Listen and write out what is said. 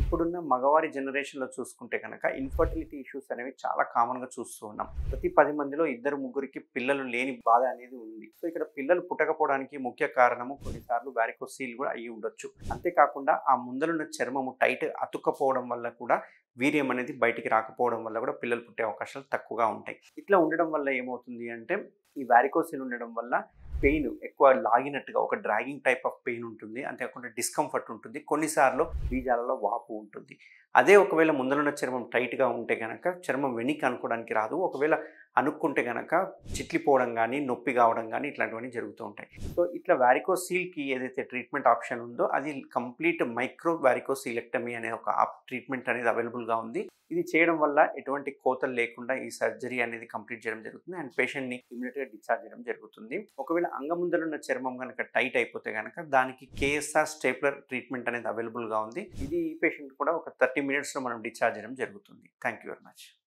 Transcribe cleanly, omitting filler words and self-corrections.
ఇప్పుడున్న మగవారి జనరేషన్‌లో చూసుకుంటే గనక ఇన్‌ఫర్టిలిటీ ఇష్యూస్ అనేవి చాలా కామన్‌గా చూస్తూ ఉన్నాం. ప్రతి 10 మందిలో ఇద్దరు, ముగ్గురికి పిల్లలు లేని బాధ అనేది ఉంది. సో, ఇక్కడ పిల్లలు పుట్టకపోవడానికి ముఖ్య కారణము కొన్నిసార్లు వారికోసీల్ కూడా అయ్యి ఉండొచ్చు. అంతేకాకుండా ఆ ముందలున్న చర్మము టైట్ అతుక్కపోవడం వల్ల కూడా వీర్యం అనేది బయటికి రాకపోవడం వల్ల కూడా పిల్లలు పుట్టే అవకాశాలు తక్కువగా ఉంటాయి. ఇట్లా ఉండడం వల్ల ఏమవుతుంది అంటే ఈ వారికోసిల్ ఉండడం వల్ల పెయిన్ ఎక్కువ లాగినట్టుగా ఒక డ్రాగింగ్ టైప్ ఆఫ్ పెయిన్ ఉంటుంది. అంతేకాకుండా డిస్కంఫర్ట్ ఉంటుంది. కొన్నిసార్లు బీజాలలో వాపు ఉంటుంది. అదే ఒకవేళ ముందలున్న చర్మం టైట్‌గా ఉంటే గనక చర్మం వెనక్కి అనుకోవడానికి రాదు. ఒకవేళ అనుక్కుంటే గనక చిట్లిపోవడం గానీ, నొప్పి కావడం గానీ ఇట్లాంటివన్నీ జరుగుతూ ఉంటాయి. సో, ఇట్లా వారికోసీల్‌కి ఏదైతే ట్రీట్మెంట్ ఆప్షన్ ఉందో అది కంప్లీట్ మైక్రో వారికోసీలెక్టమీ అనే ఒక ట్రీట్మెంట్ అనేది అవైలబుల్‌గా ఉంది. ఇది చేయడం వల్ల ఎటువంటి కోతలు లేకుండా ఈ సర్జరీ అనేది కంప్లీట్ చేయడం జరుగుతుంది. అండ్ పేషెంట్‌ని ఇమ్మీడియేట్‌గా డిశ్చార్జ్ చేయడం జరుగుతుంది. ఒకవేళ అంగముందరున్న చర్మం గనక టైట్ అయిపోతే గనక దానికి కేఎస్ఆర్ స్టేప్లర్ ట్రీట్మెంట్ అనేది అవైలబుల్‌గా ఉంది. ఇది ఈ పేషెంట్ కూడా ఒక 30 మినిట్స్‌లో మనం డిశ్చార్జ్ చేయడం జరుగుతుంది. Thank you very much.